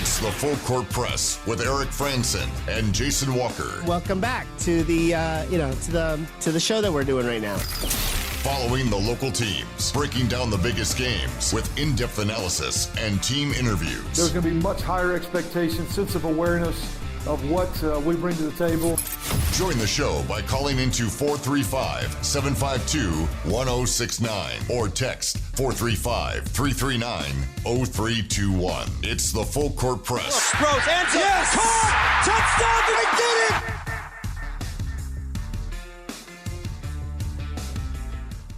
It's the Full Court Press with Eric Frandsen and Jason Walker. Welcome back to the to the show that we're doing right now. Following the local teams, breaking down the biggest games with in-depth analysis and team interviews. There's going to be much higher expectations, sense of awareness of what we bring to the table. Join the show by calling into 435-752-1069 or text 435-339-0321. It's the Full Court Press. Throws, answer, yes! Caught! Touchdown! They did it!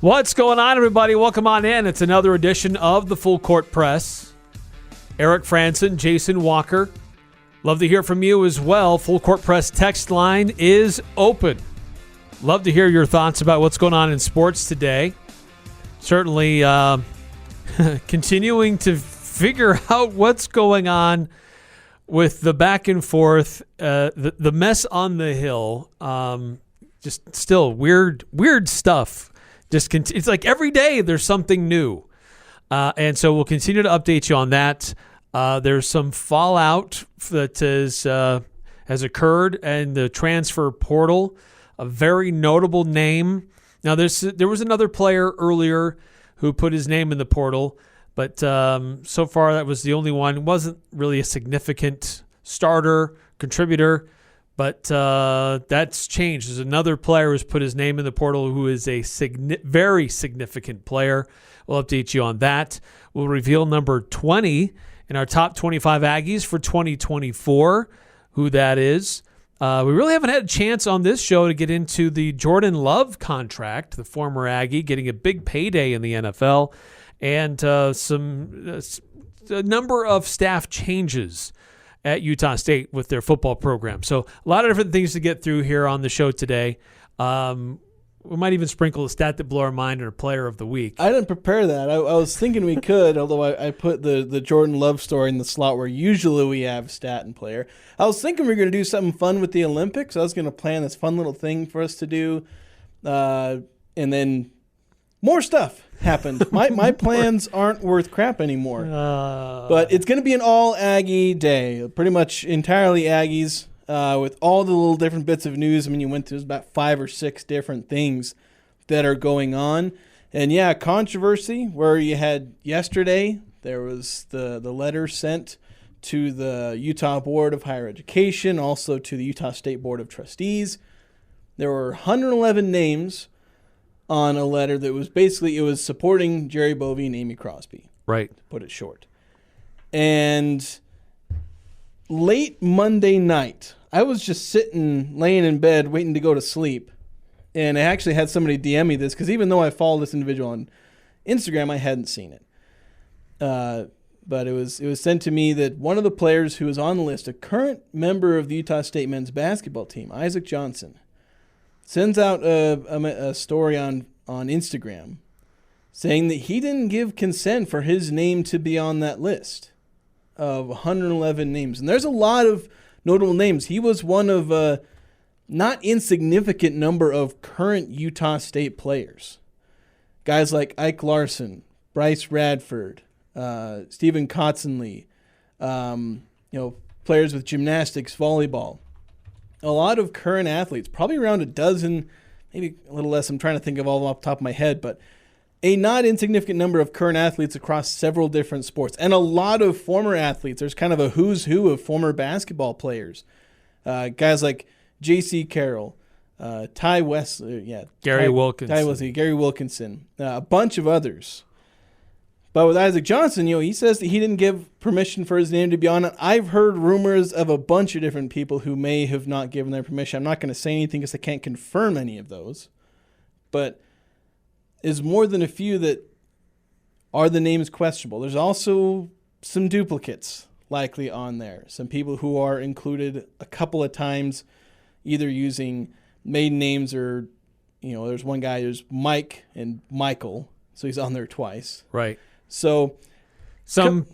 What's going on, everybody? Welcome on in. It's another edition of the Full Court Press. Eric Frandsen, Jason Walker. Love to hear from you as well. Full Court Press text line is open. Love to hear your thoughts about what's going on in sports today. Certainly continuing to figure out what's going on with the back and forth, the mess on the Hill. Just still weird stuff. It's like every day there's something new. And so we'll continue to update you on that. There's some fallout that has occurred in the transfer portal. A very notable name. Now, there was another player earlier who put his name in the portal, but so far that was the only one. It wasn't really a significant starter, contributor, but that's changed. There's another player who's put his name in the portal who is a very significant player. We'll update you on that. We'll reveal number 20 in our top 25 Aggies for 2024, who that is. We really haven't had a chance on this show to get into the Jordan Love contract, the former Aggie, getting a big payday in the NFL, and a number of staff changes at Utah State with their football program. So a lot of different things to get through here on the show today. We might even sprinkle a stat that blew our mind or player of the week. I didn't prepare that. I was thinking we could, although I put the Jordan Love story in the slot where usually we have stat and player. I was thinking we were going to do something fun with the Olympics. I was going to plan this fun little thing for us to do, and then more stuff happened. My plans aren't worth crap anymore. But it's going to be an all Aggie day, pretty much entirely Aggies. With all the little different bits of news. I mean, you went through about 5 or 6 different things that are going on. And, yeah, controversy where you had yesterday, there was the letter sent to the Utah Board of Higher Education, also to the Utah State Board of Trustees. There were 111 names on a letter that was basically, it was supporting Jerry Bovee and Amy Crosbie. Right. To put it short. And late Monday night, I was just laying in bed, waiting to go to sleep. And I actually had somebody DM me this, because even though I follow this individual on Instagram, I hadn't seen it. But it was sent to me that one of the players who was on the list, a current member of the Utah State men's basketball team, Isaac Johnson, sends out a story on Instagram saying that he didn't give consent for his name to be on that list of 111 names. And there's a lot of notable names. He was one of a not insignificant number of current Utah State players. Guys like Ike Larson, Bryce Radford, Stephen Kotzenle, players with gymnastics, volleyball. A lot of current athletes, probably around a dozen, maybe a little less. I'm trying to think of all of them off the top of my head, but a not insignificant number of current athletes across several different sports, and a lot of former athletes. There's kind of a who's who of former basketball players. Guys like J.C. Carroll, Ty Wesley, Gary Wilkinson. Ty Wesley, Gary Wilkinson, a bunch of others. But with Isaac Johnson, he says that he didn't give permission for his name to be on it. I've heard rumors of a bunch of different people who may have not given their permission. I'm not going to say anything because I can't confirm any of those. But is more than a few that are the names questionable. There's also some duplicates likely on there. Some people who are included a couple of times, either using maiden names or, there's one guy, there's Mike and Michael, so he's on there twice. Right. So some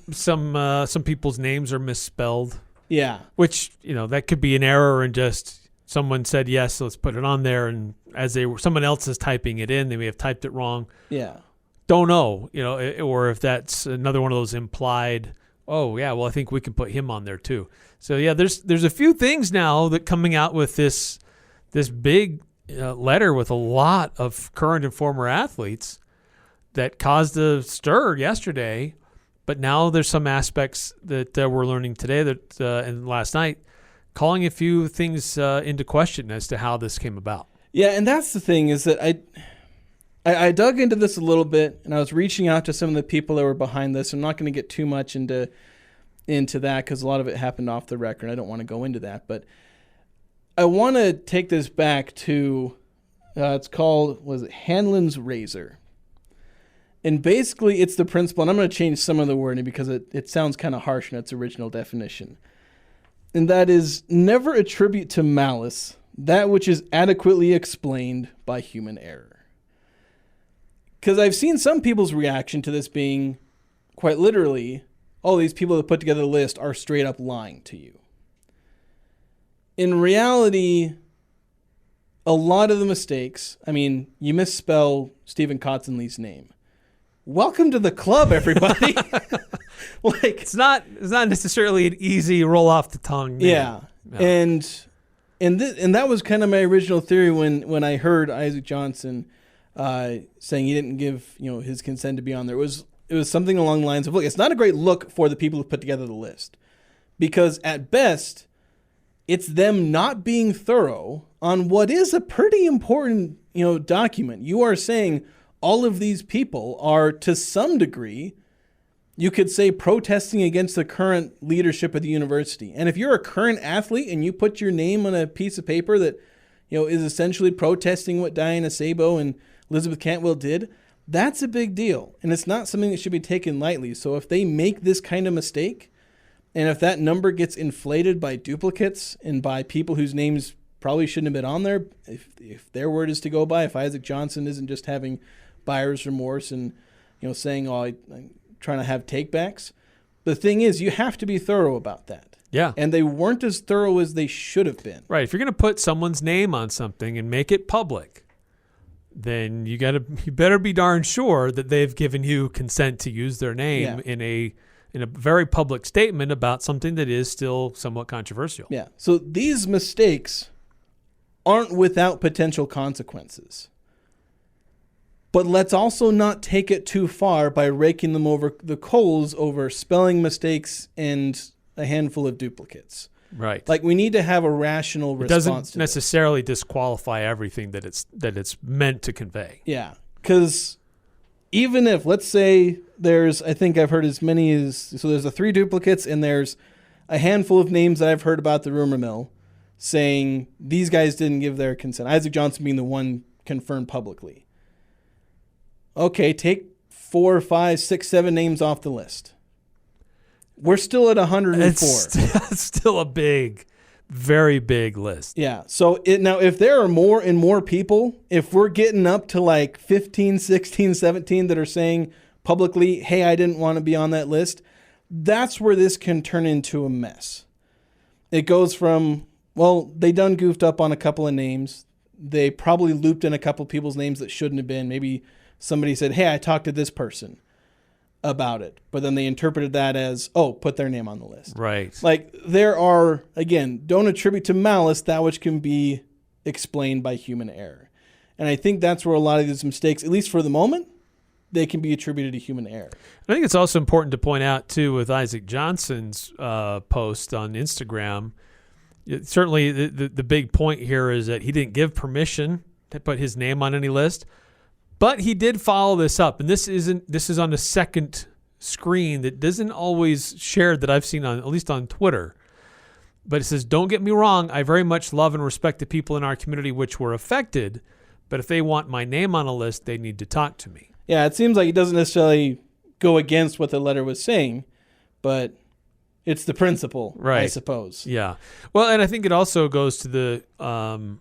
people's names are misspelled. Yeah. Which, that could be an error and just someone said, yes, let's put it on there. And as someone else is typing it in, they may have typed it wrong. Yeah. Don't know, or if that's another one of those implied Oh yeah, well I think we can put him on there too. So yeah, there's a few things now that coming out with this big letter with a lot of current and former athletes that caused a stir yesterday, but now there's some aspects that we're learning today that and last night, calling a few things into question as to how this came about. Yeah, and that's the thing is that I dug into this a little bit, and I was reaching out to some of the people that were behind this. I'm not going to get too much into that because a lot of it happened off the record. I don't want to go into that, but I want to take this back to it's called, was it Hanlon's Razor? And basically it's the principle, and I'm going to change some of the wording because it sounds kind of harsh in its original definition. And that is, never attribute to malice that which is adequately explained by human error. Because I've seen some people's reaction to this being quite literally, oh, these people that put together the list are straight up lying to you. In reality, a lot of the mistakes, I mean, you misspell Stephen Cottonley's name. Welcome to the club, everybody. Like it's not necessarily an easy roll off the tongue name. Yeah. No. And that was kind of my original theory when I heard Isaac Johnson saying he didn't give his consent to be on there. It was something along the lines of, look, it's not a great look for the people who put together the list, because at best it's them not being thorough on what is a pretty important document. You are saying all of these people are to some degree, you could say, protesting against the current leadership of the university. And if you're a current athlete and you put your name on a piece of paper that is essentially protesting what Diana Sabo and Elizabeth Cantwell did, that's a big deal. And it's not something that should be taken lightly. So if they make this kind of mistake, and if that number gets inflated by duplicates and by people whose names probably shouldn't have been on there, if their word is to go by, if Isaac Johnson isn't just having buyer's remorse and saying, oh, I'm trying to have takebacks, the thing is, you have to be thorough about that. Yeah. And they weren't as thorough as they should have been. Right. If you're going to put someone's name on something and make it public, then you better be darn sure that they've given you consent to use their name in a very public statement about something that is still somewhat controversial. Yeah. So these mistakes aren't without potential consequences. But let's also not take it too far by raking them over the coals over spelling mistakes and a handful of duplicates. Right. Like, we need to have a rational response. It doesn't necessarily disqualify everything that it's meant to convey. Yeah. Because even if, let's say there's, I think I've heard as many as, so there's the 3 duplicates and there's a handful of names that I've heard about the rumor mill saying these guys didn't give their consent. Isaac Johnson being the one confirmed publicly. Okay, take 4, 5, 6, 7 names off the list. We're still at 104. It's still a big, very big list. Yeah. So now if there are more and more people, if we're getting up to like 15, 16, 17 that are saying publicly, hey, I didn't want to be on that list, that's where this can turn into a mess. It goes from, well, they done goofed up on a couple of names. They probably looped in a couple of people's names that shouldn't have been. Maybe somebody said, hey, I talked to this person about it, but then they interpreted that as, oh, put their name on the list. Right. Like, there are, again, don't attribute to malice that which can be explained by human error. And I think that's where a lot of these mistakes, at least for the moment, they can be attributed to human error. I think it's also important to point out, too, with Isaac Johnson's post on Instagram, certainly the big point here is that he didn't give permission to put his name on any list. But he did follow this up, and this is on a second screen that doesn't always share that I've seen on, at least on Twitter. But it says, don't get me wrong, I very much love and respect the people in our community which were affected, but if they want my name on a list, they need to talk to me. Yeah, it seems like it doesn't necessarily go against what the letter was saying, but it's the principle, right, I suppose. Yeah. Well, and I think it also goes to the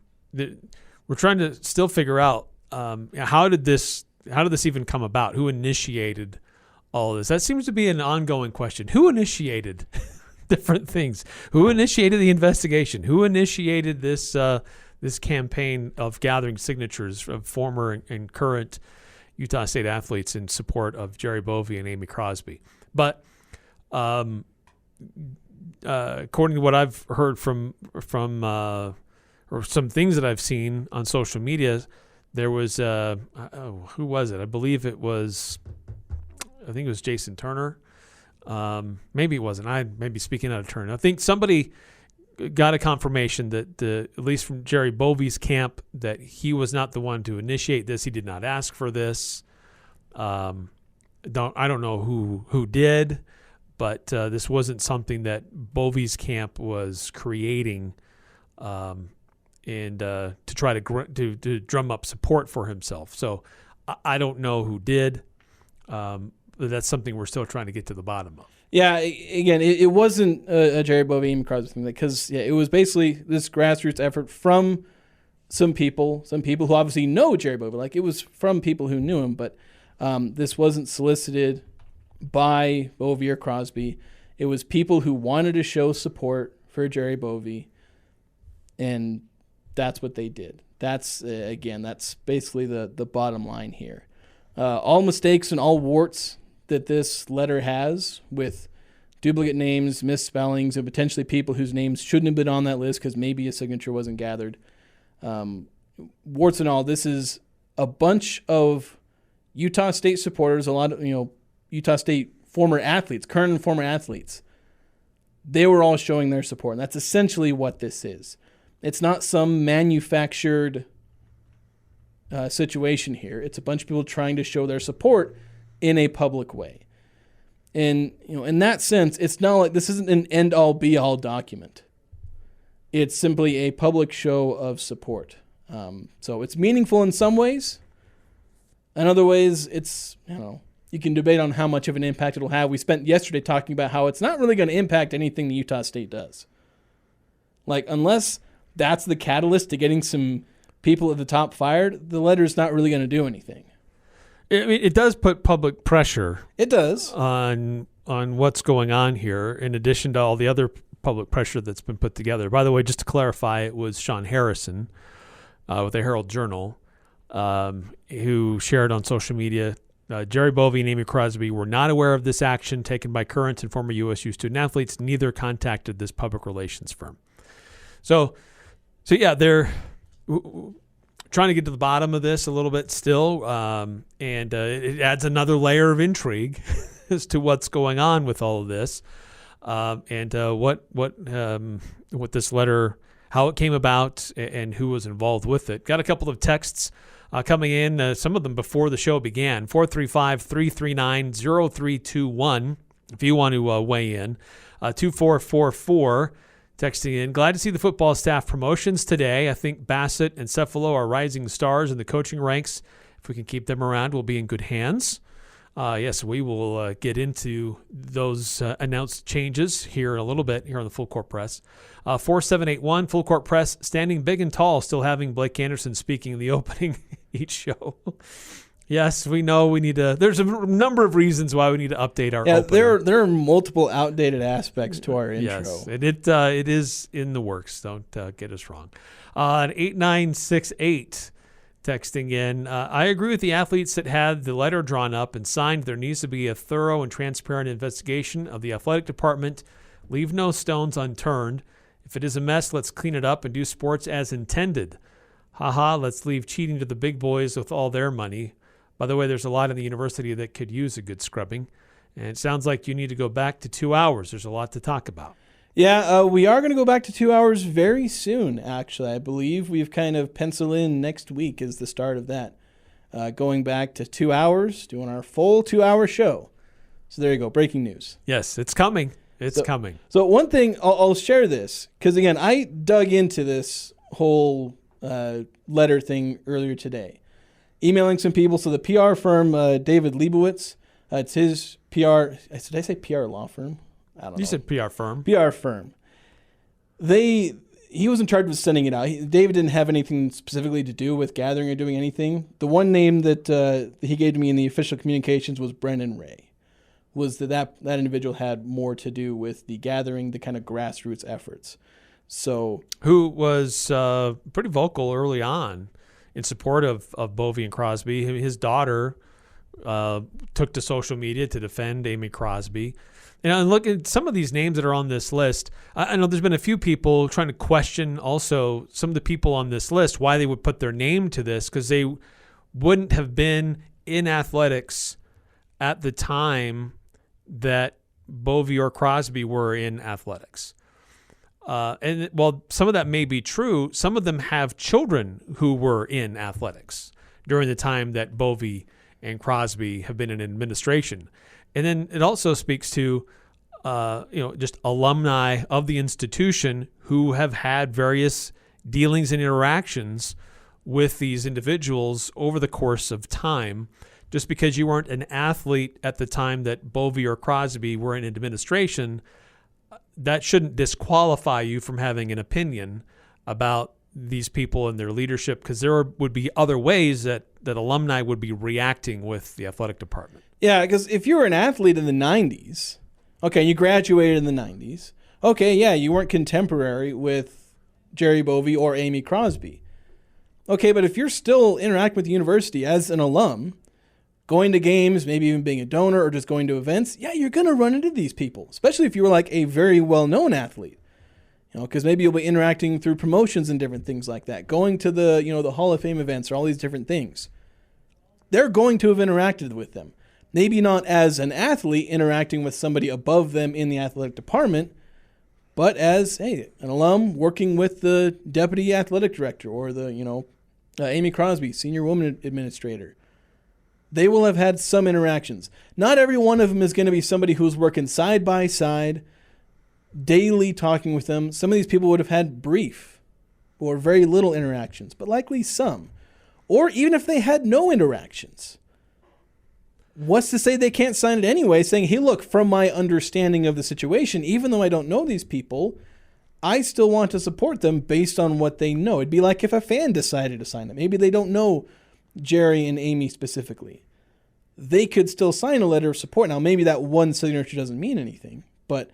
we're trying to still figure out how did this even come about? Who initiated all of this? That seems to be an ongoing question. Who initiated different things? Who initiated the investigation? Who initiated this campaign of gathering signatures of former and current Utah State athletes in support of Jerry Bovee and Amy Crosbie? But according to what I've heard from or some things that I've seen on social media, there was who was it? I think it was Jason Turner. Maybe it wasn't. I may be speaking out of turn. I think somebody got a confirmation that at least from Jerry Bovee's camp, that he was not the one to initiate this. He did not ask for this. I don't know who did, but this wasn't something that Bovee's camp was creating, and to try to drum up support for himself. So I don't know who did. But that's something we're still trying to get to the bottom of. Yeah, again, it wasn't a Jerry Bovee and Crosbie thing, because it was basically this grassroots effort from some people who obviously know Jerry Bovee. Like, it was from people who knew him, but this wasn't solicited by Bovee or Crosbie. It was people who wanted to show support for Jerry Bovee, and that's what they did. That's basically the bottom line here. All mistakes and all warts that this letter has, with duplicate names, misspellings, and potentially people whose names shouldn't have been on that list because maybe a signature wasn't gathered. Warts and all, this is a bunch of Utah State supporters, a lot of Utah State former athletes, current and former athletes. They were all showing their support, and that's essentially what this is. It's not some manufactured situation here. It's a bunch of people trying to show their support in a public way. And in that sense, it's not like this isn't an end-all be-all document. It's simply a public show of support. So it's meaningful in some ways. In other ways, it's, you can debate on how much of an impact it'll have. We spent yesterday talking about how it's not really going to impact anything the Utah State does. Like, unless that's the catalyst to getting some people at the top fired, the letter's not really going to do anything. I mean, it does put public pressure. It does on what's going on here, in addition to all the other public pressure that's been put together. By the way, just to clarify, it was Sean Harrison with the Herald Journal who shared on social media, Jerry Bovee and Amy Crosbie were not aware of this action taken by current and former USU student athletes. Neither contacted this public relations firm. So yeah, they're trying to get to the bottom of this a little bit still, and it adds another layer of intrigue as to what's going on with all of this, and what this letter, how it came about, and who was involved with it. Got a couple of texts coming in, some of them before the show began. 435-339-0321 if you want to weigh in. 2444 texting in, glad to see the football staff promotions today. I think Bassett and Cephalo are rising stars in the coaching ranks. If we can keep them around, we'll be in good hands. Yes, we will get into those announced changes here in a little bit here on the Full Court Press. 4781, Full Court Press, standing big and tall, still having Blake Anderson speaking in the opening each show. Yes, we know we need to. There's a number of reasons why we need to update our opener. There are multiple outdated aspects to our intro. Yes, and it is in the works. Don't get us wrong. 8968 texting in. I agree with the athletes that had the letter drawn up and signed. There needs to be a thorough and transparent investigation of the athletic department. Leave no stones unturned. If it is a mess, let's clean it up and do sports as intended. Haha, let's leave cheating to the big boys with all their money. By the way, there's a lot in the university that could use a good scrubbing. And it sounds like you need to go back to 2 hours. There's a lot to talk about. Yeah, we are going to go back to 2 hours very soon, actually. I believe we've kind of penciled in next week is the start of that. Going back to 2 hours, doing our full 2 hour show. So there you go, breaking news. Yes, it's coming. It's coming. So one thing, I'll share this, because again, I dug into this whole letter thing earlier today. Emailing some people. So the PR firm, David Leibowitz, it's his PR. Did I say PR law firm? I don't know. You said PR firm. PR firm. He was in charge of sending it out. David didn't have anything specifically to do with gathering or doing anything. The one name that he gave to me in the official communications was Brennan Ray. Was that individual had more to do with the gathering, the kind of grassroots efforts. So who was pretty vocal early on in support of Bovee and Crosbie. His daughter took to social media to defend Amy Crosbie. And look at some of these names that are on this list. I know there's been a few people trying to question also some of the people on this list, why they would put their name to this, because they wouldn't have been in athletics at the time that Bovee or Crosbie were in athletics. And while some of that may be true, some of them have children who were in athletics during the time that Bovee and Crosbie have been in administration. And then it also speaks to, just alumni of the institution who have had various dealings and interactions with these individuals over the course of time. Just because you weren't an athlete at the time that Bovee or Crosbie were in administration, that shouldn't disqualify you from having an opinion about these people and their leadership, because there would be other ways that alumni would be reacting with the athletic department. Yeah, because if you were an athlete in the 90s, okay, you graduated in the 90s, okay, yeah, you weren't contemporary with Jerry Bovee or Amy Crosbie. Okay, but if you're still interacting with the university as an alum, going to games, maybe even being a donor or just going to events, yeah, you're going to run into these people, especially if you were like a very well-known athlete. Because maybe you'll be interacting through promotions and different things like that, going to the Hall of Fame events or all these different things. They're going to have interacted with them. Maybe not as an athlete interacting with somebody above them in the athletic department, but as, hey, an alum working with the deputy athletic director or the, Amy Crosbie, senior woman administrator. They will have had some interactions. Not every one of them is going to be somebody who's working side by side, daily talking with them. Some of these people would have had brief or very little interactions, but likely some. Or even if they had no interactions. What's to say they can't sign it anyway, saying, hey, look, from my understanding of the situation, even though I don't know these people, I still want to support them based on what they know. It'd be like if a fan decided to sign it. Maybe they don't know Jerry and Amy specifically. They could still sign a letter of support. Now, maybe that one signature doesn't mean anything, but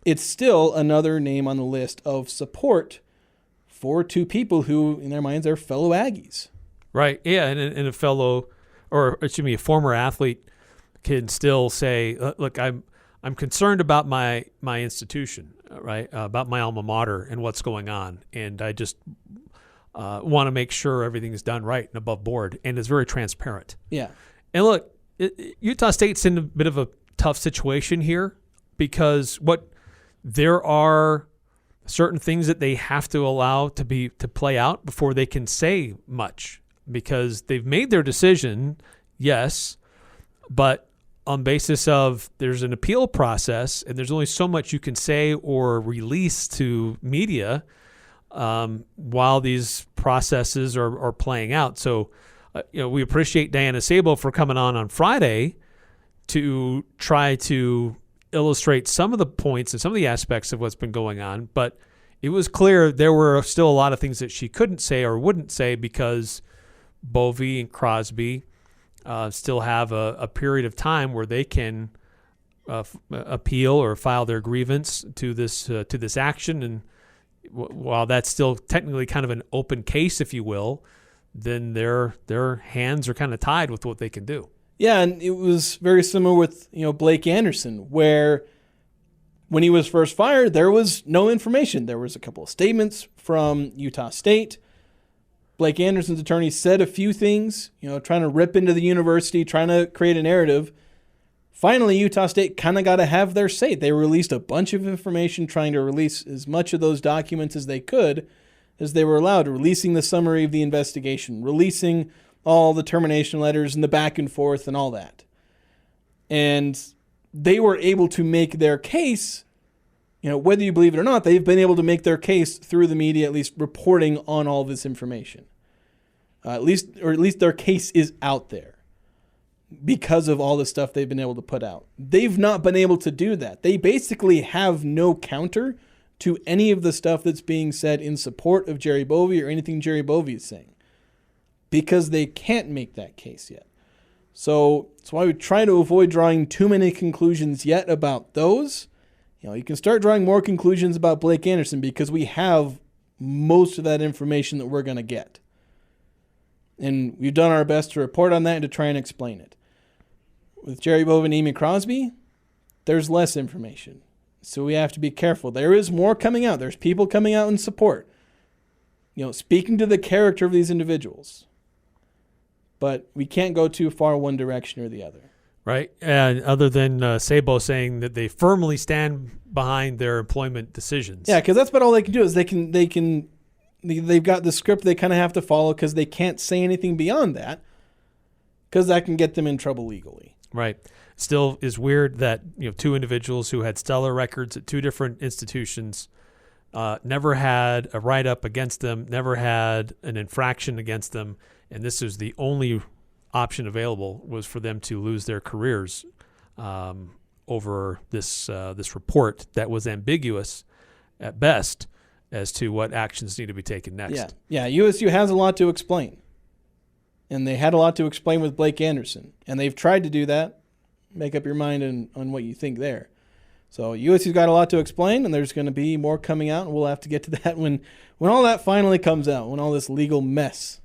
it's still another name on the list of support for two people who, in their minds, are fellow Aggies. Right. Yeah. And a former athlete can still say, look, I'm concerned about my institution, right? About my alma mater and what's going on. And I just want to make sure everything is done right and above board, and is very transparent. Yeah. And look, Utah State's in a bit of a tough situation here, because there are certain things that they have to allow to play out before they can say much, because they've made their decision, yes, but on basis of there's an appeal process and there's only so much you can say or release to media while these processes are playing out. So, we appreciate Diana Sabo for coming on Friday to try to illustrate some of the points and some of the aspects of what's been going on, but it was clear there were still a lot of things that she couldn't say or wouldn't say, because Bovee and Crosbie still have a period of time where they can appeal or file their grievance to this action. And while that's still technically kind of an open case, if you will, then their hands are kind of tied with what they can do. Yeah, and it was very similar with Blake Anderson, where when he was first fired, there was no information. There was a couple of statements from Utah State. Blake Anderson's attorney said a few things, trying to rip into the university, trying to create a narrative. Finally, Utah State kind of got to have their say. They released a bunch of information, trying to release as much of those documents as they could, as they were allowed, releasing the summary of the investigation, releasing all the termination letters and the back and forth and all that. And they were able to make their case, whether you believe it or not, they've been able to make their case through the media, at least reporting on all this information. At least their case is out there because of all the stuff they've been able to put out. They've not been able to do that. They basically have no counter to any of the stuff that's being said in support of Jerry Bovee or anything Jerry Bovee is saying, because they can't make that case yet. So that's why we try to avoid drawing too many conclusions yet about those. You can start drawing more conclusions about Blake Anderson because we have most of that information that we're going to get. And we've done our best to report on that and to try and explain it. With Jerry Bovee and Amy Crosbie, there's less information. So we have to be careful. There is more coming out. There's people coming out in support, speaking to the character of these individuals. But we can't go too far one direction or the other. Right. And other than Sabo saying that they firmly stand behind their employment decisions. Yeah, because that's about all they can do is they've got the script they kind of have to follow because they can't say anything beyond that because that can get them in trouble legally. Right. Still is weird that two individuals who had stellar records at two different institutions never had a write-up against them, never had an infraction against them, and this is the only option available was for them to lose their careers over this report that was ambiguous at best as to what actions need to be taken next. Yeah. USU has a lot to explain, and they had a lot to explain with Blake Anderson, and they've tried to do that. Make up your mind on what you think there. So USU's got a lot to explain, and there's going to be more coming out, and we'll have to get to that when all that finally comes out, when all this legal mess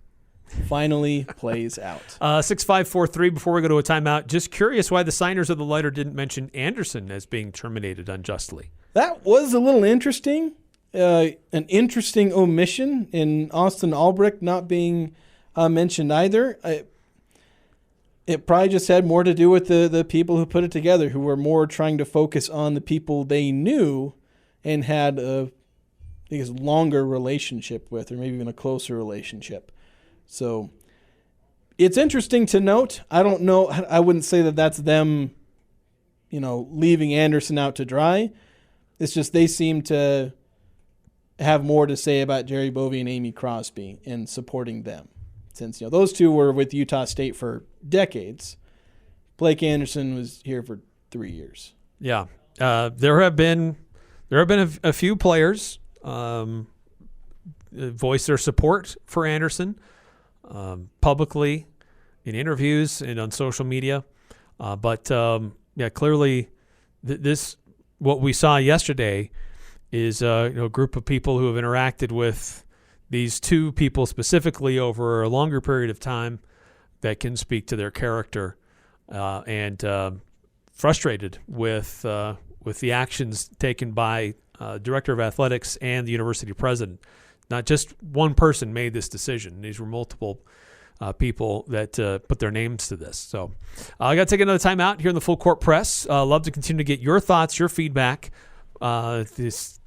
finally plays out. 6543, before we go to a timeout, just curious why the signers of the letter didn't mention Anderson as being terminated unjustly. That was a little interesting. An interesting omission in Austin Albrecht not being mentioned either. It probably just had more to do with the people who put it together, who were more trying to focus on the people they knew and had a longer relationship with, or maybe even a closer relationship. So it's interesting to note. I don't know. I wouldn't say that that's them, leaving Anderson out to dry. It's just they seem to have more to say about Jerry Bovee and Amy Crosbie and supporting them. Since those two were with Utah State for decades, Blake Anderson was here for 3 years. Yeah, there have been a few players voice their support for Anderson publicly in interviews and on social media, but clearly this what we saw yesterday is a group of people who have interacted with these two people specifically over a longer period of time that can speak to their character and frustrated with the actions taken by director of athletics and the university president. Not just one person made this decision. These were multiple people that put their names to this. So I got to take another time out here in the Full Court Press. Love to continue to get your thoughts, your feedback. It's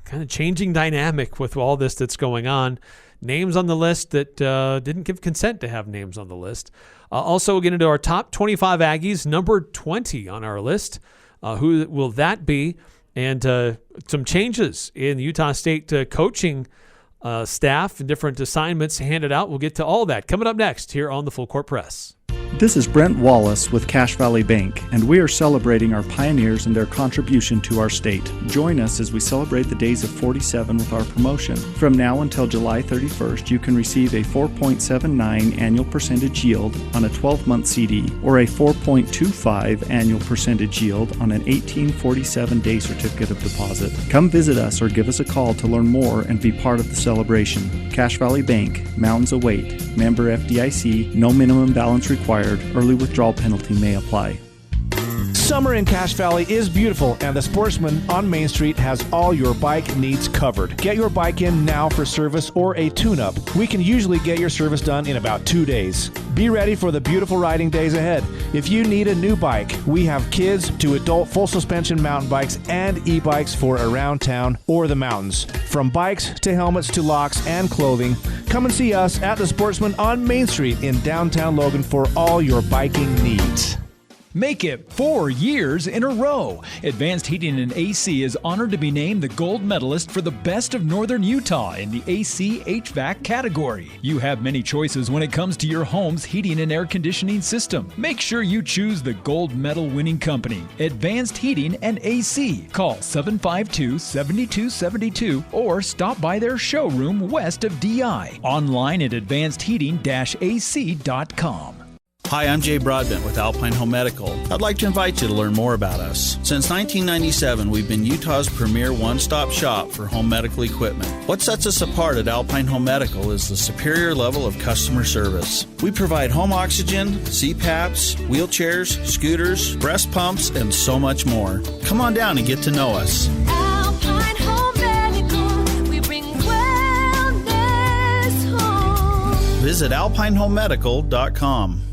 kind of changing dynamic with all this that's going on. Names on the list that didn't give consent to have names on the list. Also, we'll get into our top 25 Aggies, number 20 on our list. Who will that be? And some changes in the Utah State coaching staff and different assignments handed out. We'll get to all that coming up next here on the Full Court Press. This is Brent Wallace with Cache Valley Bank, and we are celebrating our pioneers and their contribution to our state. Join us as we celebrate the days of 47 with our promotion. From now until July 31st, you can receive a 4.79 annual percentage yield on a 12-month CD or a 4.25 annual percentage yield on an 1847-day certificate of deposit. Come visit us or give us a call to learn more and be part of the celebration. Cache Valley Bank, mountains await. Member FDIC, no minimum balance required. Early withdrawal penalty may apply. Summer in Cache Valley is beautiful, and the Sportsman on Main Street has all your bike needs covered. Get your bike in now for service or a tune-up. We can usually get your service done in about 2 days. Be ready for the beautiful riding days ahead. If you need a new bike, we have kids to adult full suspension mountain bikes and e-bikes for around town or the mountains. From bikes to helmets to locks and clothing, come and see us at the Sportsman on Main Street in downtown Logan for all your biking needs. Make it 4 years in a row. Advanced Heating and AC is honored to be named the gold medalist for the best of Northern Utah in the AC HVAC category. You have many choices when it comes to your home's heating and air conditioning system. Make sure you choose the gold medal winning company, Advanced Heating and AC. Call 752-7272 or stop by their showroom west of DI. Online at advancedheating-ac.com. Hi, I'm Jay Broadbent with Alpine Home Medical. I'd like to invite you to learn more about us. Since 1997, we've been Utah's premier one-stop shop for home medical equipment. What sets us apart at Alpine Home Medical is the superior level of customer service. We provide home oxygen, CPAPs, wheelchairs, scooters, breast pumps, and so much more. Come on down and get to know us. Alpine Home Medical, we bring wellness home. Visit alpinehomemedical.com.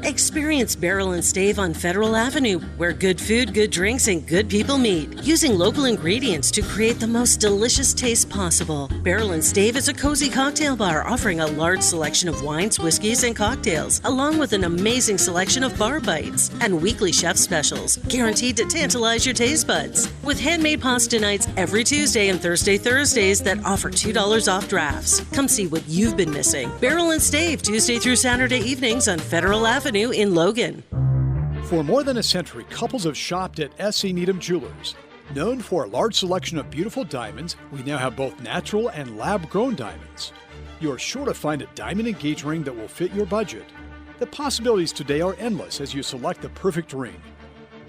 Experience Barrel and Stave on Federal Avenue, where good food, good drinks, and good people meet. Using local ingredients to create the most delicious taste possible. Barrel and Stave is a cozy cocktail bar offering a large selection of wines, whiskeys, and cocktails, along with an amazing selection of bar bites and weekly chef specials, guaranteed to tantalize your taste buds. With handmade pasta nights every Tuesday and Thursdays that offer $2 off drafts. Come see what you've been missing. Barrel and Stave, Tuesday through Saturday evenings on Federal Avenue in Logan. For more than a century, couples have shopped at S.C. Needham Jewelers. Known for a large selection of beautiful diamonds, we now have both natural and lab-grown diamonds. You are sure to find a diamond engagement ring that will fit your budget. The possibilities today are endless as you select the perfect ring.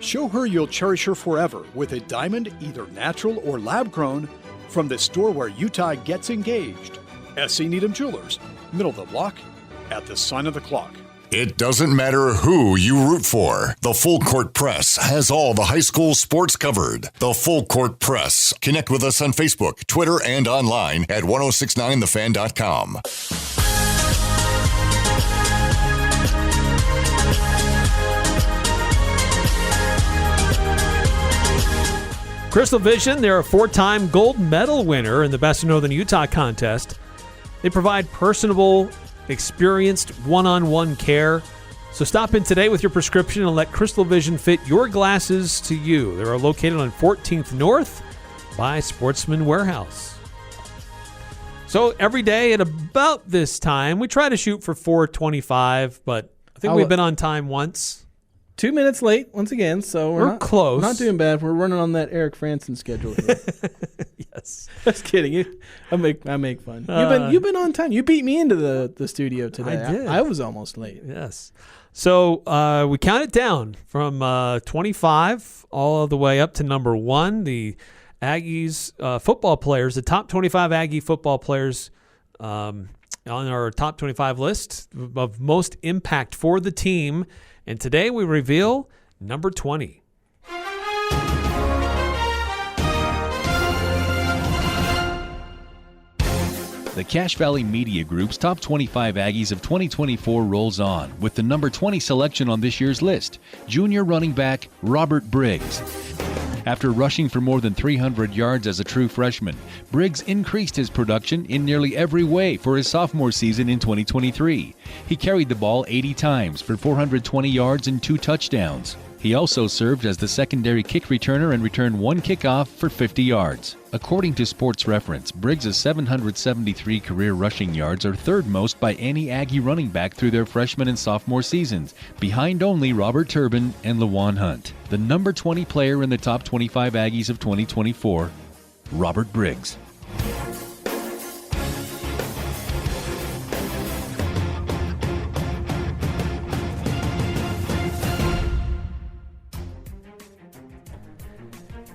Show her you'll cherish her forever with a diamond, either natural or lab-grown, from the store where Utah gets engaged. S.C. Needham Jewelers, middle of the block, at the sign of the clock. It doesn't matter who you root for. The Full Court Press has all the high school sports covered. The Full Court Press. Connect with us on Facebook, Twitter, and online at 1069thefan.com. Crystal Vision, they're a 4-time gold medal winner in the Best of Northern Utah contest. They provide personable, experienced one-on-one care. So stop in today with your prescription and let Crystal Vision fit your glasses to you. They are located on 14th North by Sportsman Warehouse. So every day at about this time, we try to shoot for 4:25, but I think we've been on time once. 2 minutes late once again, so we're close. We're not doing bad. We're running on that Eric Frandsen schedule here. Yes, just kidding. I make fun. You've been on time. You beat me into the studio today. I did. I was almost late. Yes. So we count it down from 25 all the way up to number 1. The Aggies football players, the top 25 Aggie football players on our top 25 list of most impact for the team. And today we reveal number 20. The Cache Valley Media Group's Top 25 Aggies of 2024 rolls on with the number 20 selection on this year's list, junior running back Robert Briggs. After rushing for more than 300 yards as a true freshman, Briggs increased his production in nearly every way for his sophomore season in 2023. He carried the ball 80 times for 420 yards and 2 touchdowns. He also served as the secondary kick returner and returned 1 kickoff for 50 yards. According to Sports Reference, Briggs' 773 career rushing yards are third most by any Aggie running back through their freshman and sophomore seasons, behind only Robert Turbin and LaJuan Hunt. The number 20 player in the top 25 Aggies of 2024, Robert Briggs.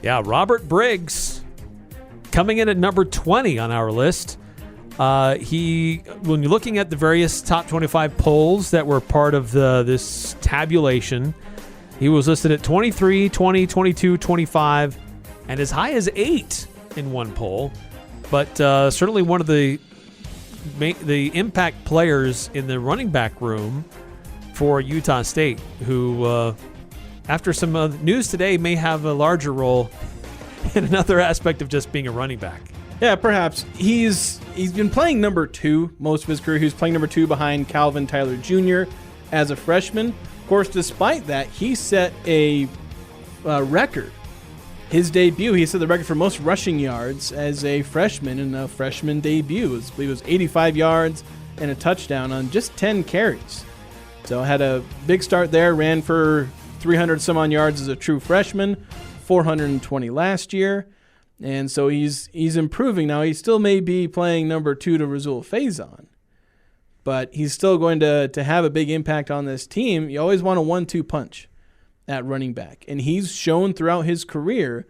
Yeah, Robert Briggs coming in at number 20 on our list. When you're looking at the various top 25 polls that were part of this tabulation, he was listed at 23, 20, 22, 25, and as high as 8 in one poll. But certainly one of the impact players in the running back room for Utah State, who after some news today may have a larger role in another aspect of just being a running back. Yeah, perhaps. He's been playing number 2 most of his career. He was playing number 2 behind Calvin Tyler Jr. as a freshman. Of course, despite that, he set a record. His debut, he set the record for most rushing yards as a freshman in a freshman debut. It was 85 yards and a touchdown on just 10 carries. So had a big start there, ran for 300 some on yards as a true freshman, 420 last year. And so he's improving now. He still may be playing number 2 to Rasul Faison. but he's still going to have a big impact on this team. You always want a 1-2 punch at running back, and he's shown throughout his career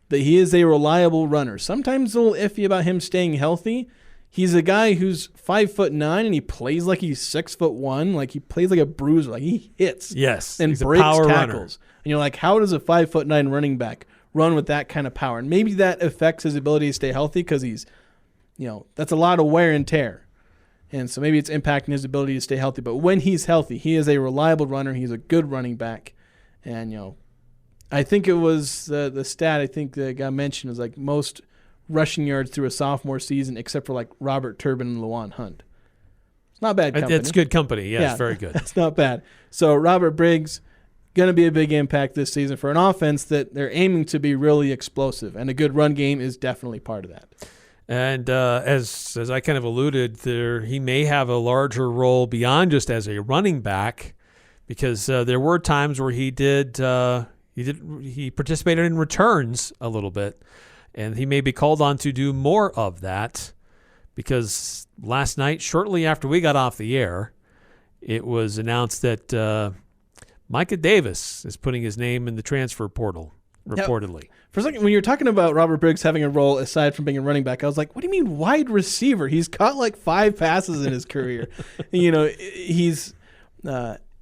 that he is a reliable runner. Sometimes a little iffy about him staying healthy. He's a guy who's 5'9" and he plays like he's 6'1", like he plays like a bruiser, like he hits. Yes, and he's breaks a power tackles. runner. And you're like, how does a 5'9" running back run with that kind of power? And maybe that affects his ability to stay healthy because he's, that's a lot of wear and tear. And so maybe it's impacting his ability to stay healthy. But when he's healthy, he is a reliable runner. He's a good running back. And, I think it was the stat I think that got mentioned is like most rushing yards through a sophomore season except for like Robert Turbin and Lawan Hunt. It's not bad company. It's good company. Yes, very good. It's not bad. So Robert Briggs, going to be a big impact this season for an offense that they're aiming to be really explosive. And a good run game is definitely part of that. And as I kind of alluded, he may have a larger role beyond just as a running back, because there were times where he participated in returns a little bit, and he may be called on to do more of that, because last night, shortly after we got off the air, it was announced that Micah Davis is putting his name in the transfer portal, reportedly. For a second, when you're talking about Robert Briggs having a role aside from being a running back, I was like, what do you mean wide receiver? He's caught like 5 passes in his career. He's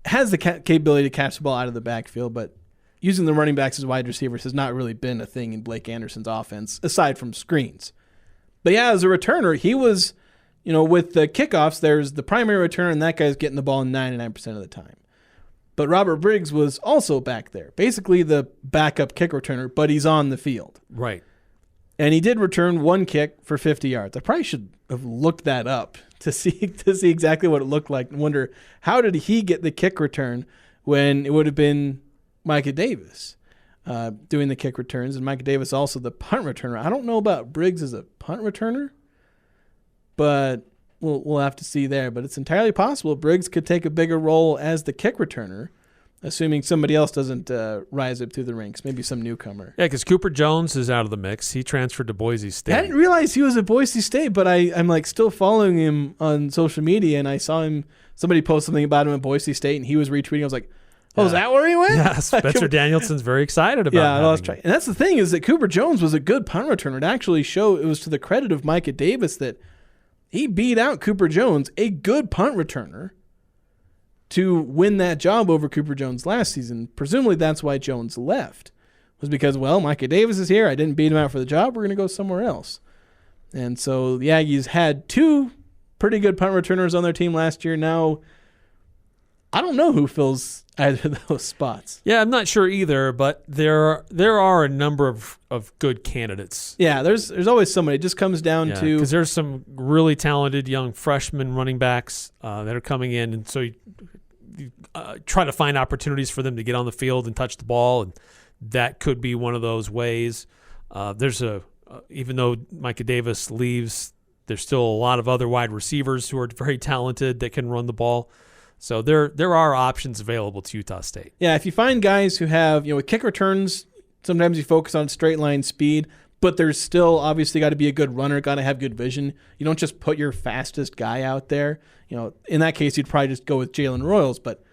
has the capability to catch the ball out of the backfield, but using the running backs as wide receivers has not really been a thing in Blake Anderson's offense, aside from screens. But yeah, as a returner, he was, with the kickoffs, there's the primary returner, and that guy's getting the ball 99% of the time. But Robert Briggs was also back there, basically the backup kick returner, but he's on the field. Right. And he did return 1 kick for 50 yards. I probably should have looked that up to see exactly what it looked like and wonder, how did he get the kick return when it would have been Micah Davis doing the kick returns, and Micah Davis also the punt returner. I don't know about Briggs as a punt returner, but we'll have to see there. But it's entirely possible Briggs could take a bigger role as the kick returner, assuming somebody else doesn't rise up through the ranks, maybe some newcomer. Yeah, because Cooper Jones is out of the mix. He transferred to Boise State. I didn't realize he was at Boise State, but I'm like still following him on social media, and I saw somebody post something about him at Boise State, and he was retweeting. I was like, oh, is that where he went? Yeah, Spencer Danielson's very excited about Yeah, that's right. And that's the thing, is that Cooper Jones was a good punt returner. It actually it was to the credit of Micah Davis that he beat out Cooper Jones, a good punt returner, to win that job over Cooper Jones last season. Presumably that's why Jones left, was because, Micah Davis is here. I didn't beat him out for the job. We're going to go somewhere else. And so the Aggies had 2 pretty good punt returners on their team last year. Now, I don't know who fills either of those spots. Yeah, I'm not sure either, but there are a number of good candidates. Yeah, there's always somebody. It just comes down to... because there's some really talented young freshman running backs that are coming in, and so you try to find opportunities for them to get on the field and touch the ball, and that could be one of those ways. Even though Micah Davis leaves, there's still a lot of other wide receivers who are very talented that can run the ball. So there are options available to Utah State. Yeah, if you find guys who have, with kick returns, sometimes you focus on straight line speed, but there's still obviously got to be a good runner, got to have good vision. You don't just put your fastest guy out there. In that case, you'd probably just go with Jalen Royals, but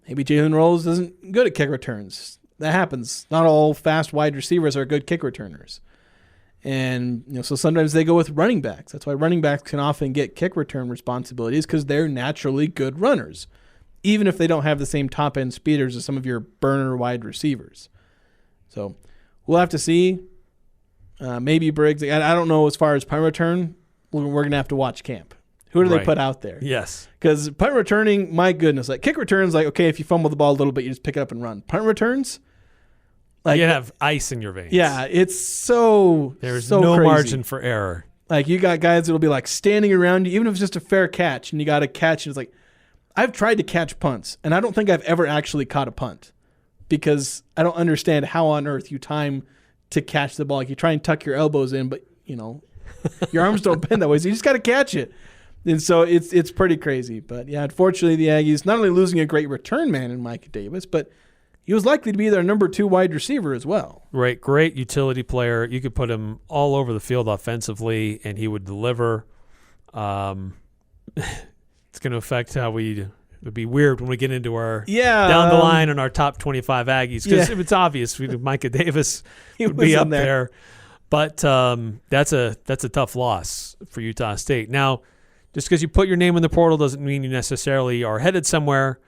maybe Jalen Royals isn't good at kick returns. That happens. Not all fast wide receivers are good kick returners. And so sometimes they go with running backs. That's why running backs can often get kick return responsibilities, because they're naturally good runners, even if they don't have the same top-end speeders as some of your burner wide receivers. So we'll have to see. Maybe Briggs. I don't know as far as punt return. We're going to have to watch camp. Who do they put out there? Yes. Because punt returning, my goodness. Like kick returns, okay, if you fumble the ball a little bit, you just pick it up and run. Punt returns, you have ice in your veins. Yeah, it's so There's so no crazy. margin for error. Like you got guys that'll be like standing around you, even if it's just a fair catch, and you got to catch. And it's like, I've tried to catch punts, and I don't think I've ever actually caught a punt, because I don't understand how on earth you time to catch the ball. Like you try and tuck your elbows in, but your arms don't bend that way, so you just got to catch it. And so it's pretty crazy. But yeah, unfortunately, the Aggies not only losing a great return man in Micah Davis, but he was likely to be their number 2 wide receiver as well. Right, great utility player. You could put him all over the field offensively, and he would deliver. It's going to affect how it would be weird when we get into our Yeah, down the line on our top 25 Aggies, because Yeah. it's obvious Micah Davis would be up there. But that's a tough loss for Utah State. Now, just because you put your name in the portal doesn't mean you necessarily are headed somewhere,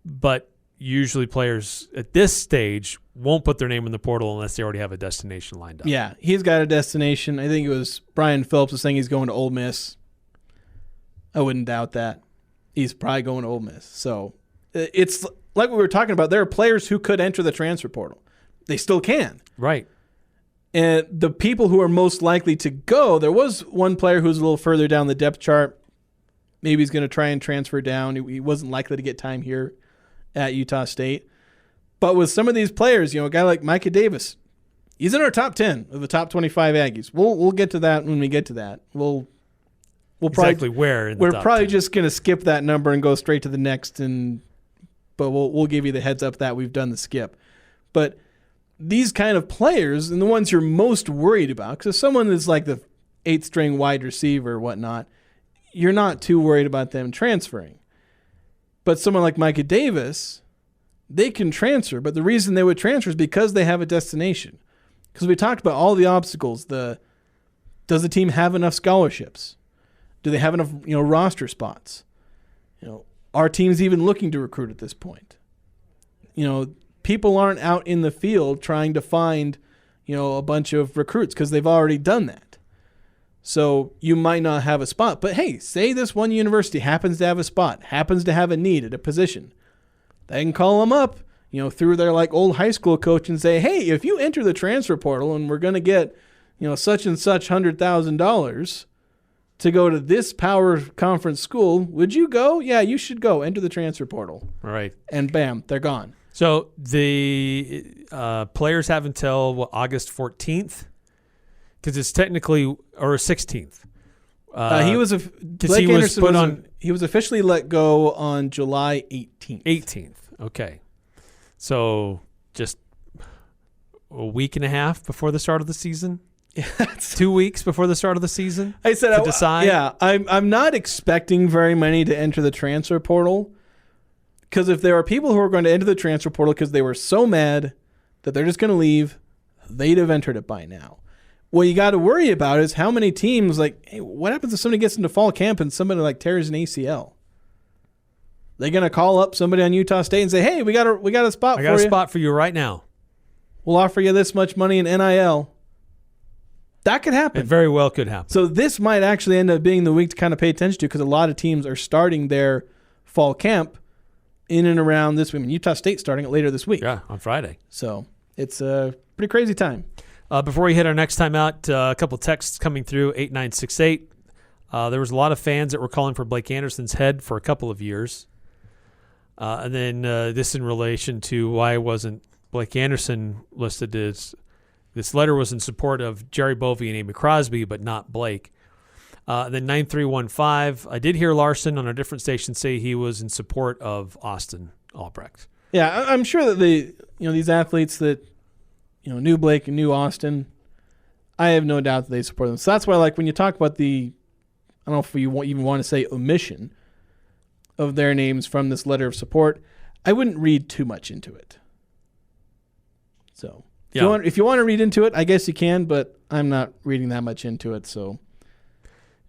but usually players at this stage won't put their name in the portal unless they already have a destination lined up. Yeah, he's got a destination. I think it was Brian Phillips was saying he's going to Ole Miss. I wouldn't doubt that. He's probably going to Ole Miss. So it's like we were talking about. There are players who could enter the transfer portal. They still can. Right. And the people who are most likely to go, there was one player who's a little further down the depth chart. Maybe he's going to try and transfer down. He wasn't likely to get time here at Utah State. But with some of these players, a guy like Micah Davis, he's in our top 10 of the top 25 Aggies. We'll get to that when we get to that. We'll probably exactly where in the we're top probably 10. just going to skip that number and go straight to the next. But we'll give you the heads up that we've done the skip. But these kind of players and the ones you're most worried about, because if someone is like the 8th-string wide receiver or whatnot, you're not too worried about them transferring. But someone like Micah Davis, they can transfer, but the reason they would transfer is because they have a destination. Because we talked about all the obstacles. Does the team have enough scholarships? Do they have enough roster spots? Are teams even looking to recruit at this point? People aren't out in the field trying to find, a bunch of recruits because they've already done that. So you might not have a spot. But hey, say this one university happens to have a spot, happens to have a need at a position. They can call them up, through their old high school coach and say, hey, if you enter the transfer portal and we're going to get, such and such $100,000 to go to this power conference school, would you go? Yeah, you should go. Enter the transfer portal. All right. And bam, they're gone. So the players have until August 14th, because it's technically, or 16th. He was officially let go on July 18th. 18th. Okay. So just a week and a half before the start of the season. 2 weeks before the start of the season. I said to decide. Yeah, I'm not expecting very many to enter the transfer portal. Because if there are people who are going to enter the transfer portal because they were so mad that they're just going to leave, they'd have entered it by now. What you got to worry about is how many teams, hey, what happens if somebody gets into fall camp and somebody tears an ACL? They're going to call up somebody on Utah State and say, hey, we got a spot for you. I got a spot for you right now. We'll offer you this much money in NIL. That could happen. It very well could happen. So this might actually end up being the week to kind of pay attention to, because a lot of teams are starting their fall camp in and around this week. Utah State starting it later this week. Yeah, on Friday. So it's a pretty crazy time. Before we hit our next time out, a couple texts coming through, 8968. There was a lot of fans that were calling for Blake Anderson's head for a couple of years. And then this in relation to why wasn't Blake Anderson listed as, this letter was in support of Jerry Bovee and Amy Crosbie, but not Blake. Then 9315, I did hear Larson on a different station say he was in support of Austin Albrecht. Yeah, I'm sure that these athletes that knew Blake and knew Austin, I have no doubt that they support them. So that's why, when you talk about I don't know if you even want to say omission of their names from this letter of support, I wouldn't read too much into it. So if you want to read into it, I guess you can, but I'm not reading that much into it. So.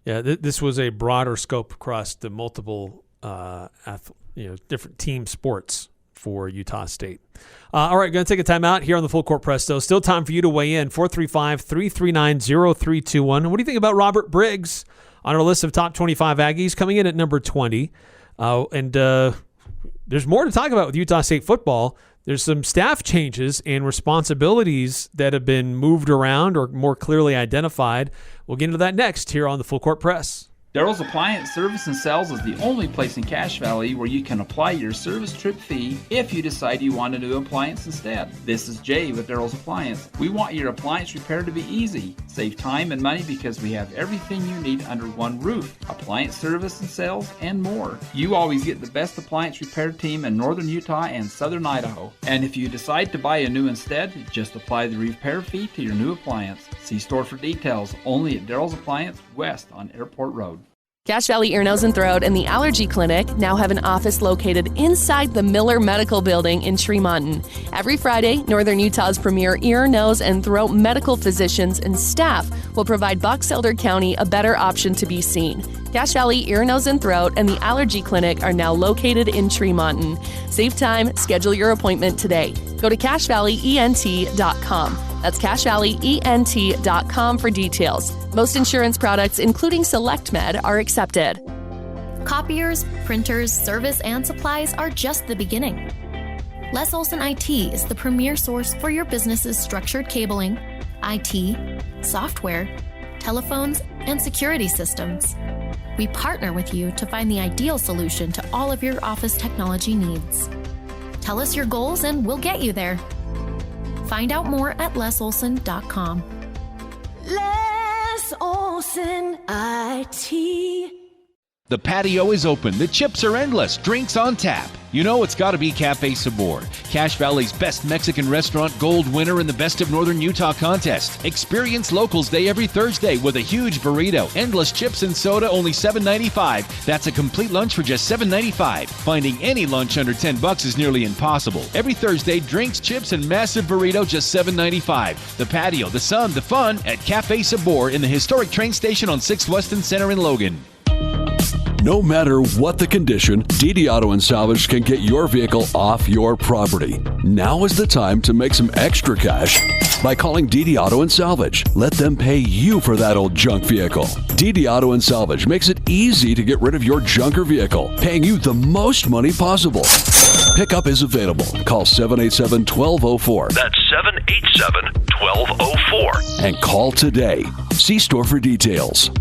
Yeah, this was a broader scope across the multiple, different team sports for Utah State. All right, going to take a time out here on the Full Court Press, though. Still time for you to weigh in, 435-339-0321. What do you think about Robert Briggs on our list of top 25 Aggies, coming in at number 20? There's more to talk about with Utah State football. There's some staff changes and responsibilities that have been moved around or more clearly identified. We'll get into that next here on the Full Court Press. Daryl's Appliance Service and Sales is the only place in Cache Valley where you can apply your service trip fee if you decide you want a new appliance instead. This is Jay with Daryl's Appliance. We want your appliance repair to be easy. Save time and money because we have everything you need under one roof. Appliance service and sales and more. You always get the best appliance repair team in northern Utah and southern Idaho. And if you decide to buy a new instead, just apply the repair fee to your new appliance. See store for details only at Daryl's Appliance West on Airport Road. Cache Valley Ear, Nose, and Throat and the Allergy Clinic now have an office located inside the Miller Medical Building in Tremonton. Every Friday, Northern Utah's premier ear, nose, and throat medical physicians and staff will provide Box Elder County a better option to be seen. Cache Valley Ear, Nose, and Throat and the Allergy Clinic are now located in Tremonton. Save time, schedule your appointment today. Go to CacheValleyENT.com. That's CacheValleyENT.com for details. Most insurance products, including SelectMed, are accepted. Copiers, printers, service, and supplies are just the beginning. Les Olson IT is the premier source for your business's structured cabling, IT, software, telephones, and security systems. We partner with you to find the ideal solution to all of your office technology needs. Tell us your goals and we'll get you there. Find out more at lesolson.com. Les Olson IT. The patio is open. The chips are endless. Drinks on tap. You know it's got to be Cafe Sabor, Cache Valley's best Mexican restaurant, gold winner in the Best of Northern Utah contest. Experience Locals Day every Thursday with a huge burrito, endless chips and soda, only $7.95. That's a complete lunch for just $7.95. Finding any lunch under $10 is nearly impossible. Every Thursday, drinks, chips, and massive burrito, just $7.95. The patio, the sun, the fun at Cafe Sabor in the historic train station on 6th Weston Center in Logan. No matter what the condition, DD Auto and Salvage can get your vehicle off your property. Now is the time to make some extra cash by calling DD Auto and Salvage. Let them pay you for that old junk vehicle. DD Auto and Salvage makes it easy to get rid of your junker vehicle, paying you the most money possible. Pickup is available. Call 787-1204. That's 787-1204. And call today. See store for details.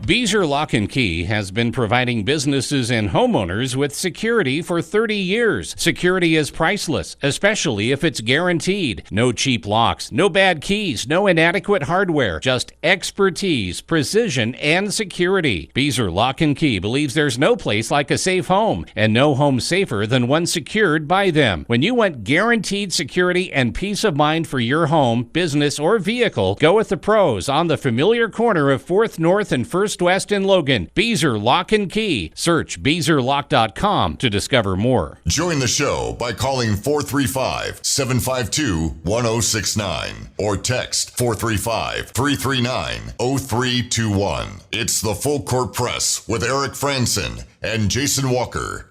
Beezer Lock and Key has been providing businesses and homeowners with security for 30 years. Security is priceless, especially if it's guaranteed. No cheap locks, no bad keys, no inadequate hardware, just expertise, precision, and security. Beezer Lock and Key believes there's no place like a safe home, and no home safer than one secured by them. When you want guaranteed security and peace of mind for your home, business, or vehicle, go with the pros on the familiar corner of 4th North and 1st West in Logan. Beezer Lock and Key. Search BeezerLock.com to discover more. Join the show by calling 435-752-1069 or text 435-339-0321. It's the Full Court Press with Eric Frandsen and Jason Walker.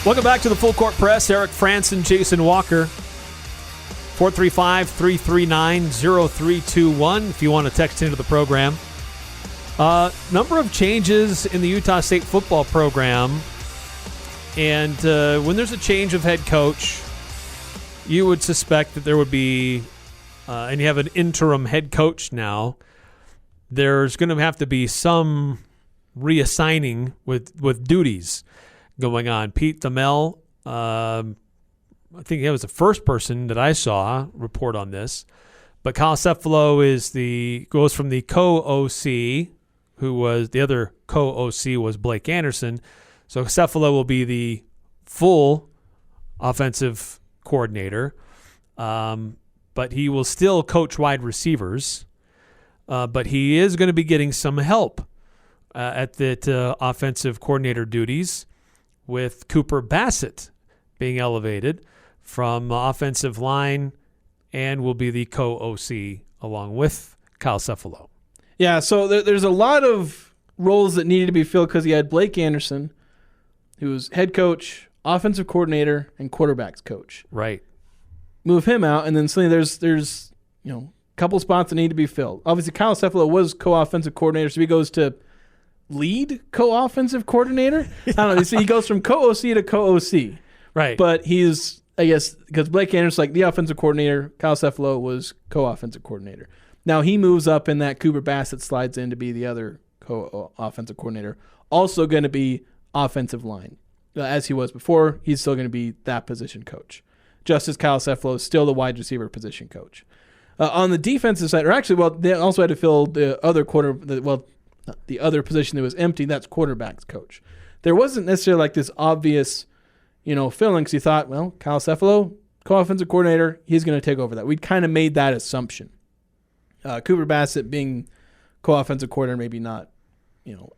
Welcome back to the Full Court Press. Eric Frandsen, Jason Walker. 435-339-0321 if you want to text into the program. Number of changes in the Utah State football program. And when there's a change of head coach, you would suspect that there would be, and you have an interim head coach now, there's going to have to be some reassigning with duties going on. Pete Thamel, I think he was the first person that I saw report on this. But Kyle Cephalo goes from the co-OC, who was the other co-OC was Blake Anderson. So Cephalo will be the full offensive coordinator, but he will still coach wide receivers. But he is going to be getting some help at the offensive coordinator duties, with Cooper Bassett being elevated from offensive line and will be the co-OC along with Kyle Cephalo. Yeah, so there's a lot of roles that needed to be filled because he had Blake Anderson, who was head coach, offensive coordinator, and quarterbacks coach. Right. Move him out, and then suddenly there's a couple spots that need to be filled. Obviously, Kyle Cephalo was co-offensive coordinator, so he goes to lead co-offensive coordinator. I don't know. So he goes from co-OC to co-OC. Right. But he's, I guess, because Blake Anderson's like the offensive coordinator, Kyle Cephalo was co-offensive coordinator. Now he moves up in that Cooper Bassett slides in to be the other co-offensive coordinator. Also going to be offensive line. As he was before, he's still going to be that position coach. Just as Kyle Cephalo is still the wide receiver position coach. On the defensive side, or actually, they also had to fill the other the other position that was empty, that's quarterbacks coach. There wasn't necessarily like this obvious, filling because he thought, well, Kyle Cefalo, co-offensive coordinator, he's going to take over that. We'd kind of made that assumption. Cooper Bassett being co-offensive coordinator, maybe not,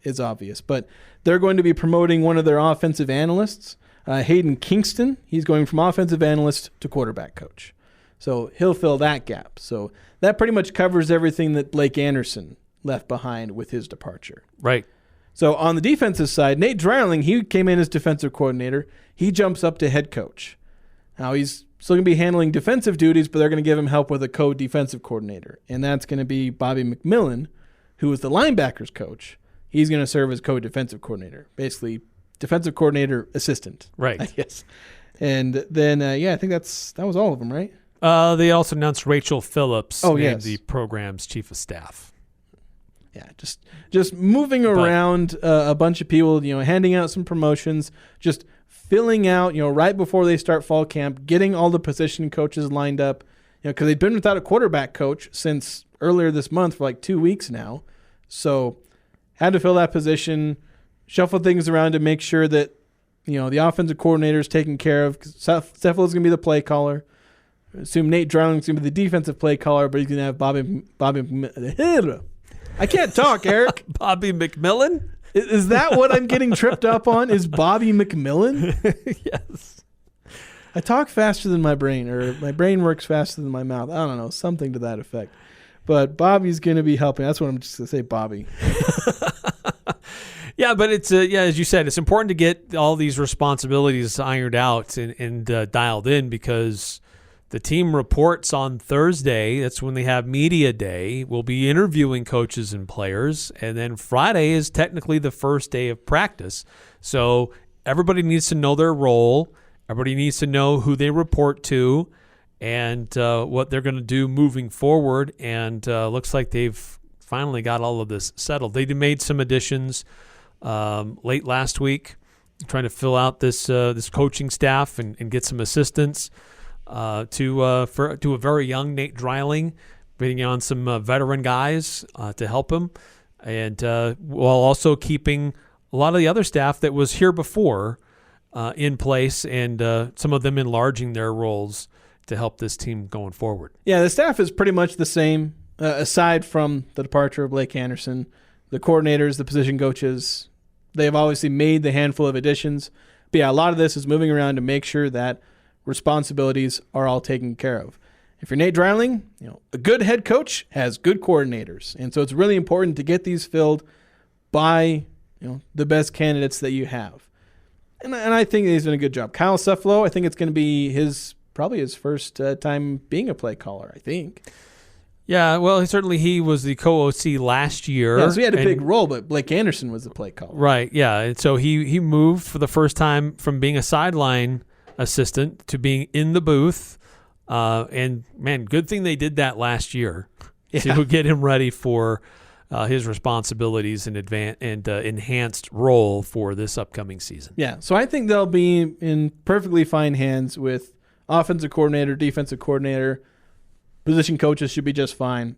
is obvious. But they're going to be promoting one of their offensive analysts, Hayden Kingston. He's going from offensive analyst to quarterback coach. So he'll fill that gap. So that pretty much covers everything that Blake Anderson left behind with his departure. Right. So on the defensive side, Nate Dreiling, he came in as defensive coordinator. He jumps up to head coach. Now he's still going to be handling defensive duties, but they're going to give him help with a co-defensive coordinator. And that's going to be Bobby McMillan, who was the linebackers coach. He's going to serve as co-defensive coordinator, basically defensive coordinator assistant. Right. I guess. And then, I think that was all of them, right? They also announced Rachel Phillips, yes, the program's chief of staff. Yeah, just moving around a bunch of people, handing out some promotions, just filling out, right before they start fall camp, getting all the position coaches lined up, because they've been without a quarterback coach since earlier this month for like 2 weeks now. So had to fill that position, shuffle things around to make sure that, the offensive coordinator is taken care of. Cefalo's going to be the play caller. Assume Nate Dryling's going to be the defensive play caller, but he's going to have Bobby I can't talk, Eric. Bobby McMillan? Is that what I'm getting tripped up on? Is Bobby McMillan? Yes. I talk faster than my brain, or my brain works faster than my mouth. I don't know, something to that effect. But Bobby's going to be helping. That's what I'm just going to say, Bobby. Yeah, but it's as you said, it's important to get all these responsibilities ironed out and dialed in, because the team reports on Thursday. That's when they have media day. We'll be interviewing coaches and players, and then Friday is technically the first day of practice. So everybody needs to know their role. Everybody needs to know who they report to and what they're going to do moving forward. And looks like they've finally got all of this settled. They made some additions late last week, trying to fill out this coaching staff and get some assistants to a very young Nate Dreiling, bringing on some veteran guys to help him, and while also keeping a lot of the other staff that was here before in place, and some of them enlarging their roles to help this team going forward. Yeah, the staff is pretty much the same, aside from the departure of Blake Anderson. The coordinators, the position coaches, they have obviously made the handful of additions. But yeah, a lot of this is moving around to make sure that responsibilities are all taken care of. If you're Nate Dreiling, a good head coach has good coordinators. And so it's really important to get these filled by, the best candidates that you have. And I think he's done a good job. Kyle Cefalo, I think it's going to be probably his first time being a play caller, I think. Yeah, well, he was the co-OC last year. Yeah, so he had a big role, but Blake Anderson was the play caller. Right, yeah. And so he moved for the first time from being a sideline assistant to being in the booth. And, man, good thing they did that last year to get him ready for his responsibilities and enhanced role for this upcoming season. Yeah, so I think they'll be in perfectly fine hands with offensive coordinator, defensive coordinator. Position coaches should be just fine.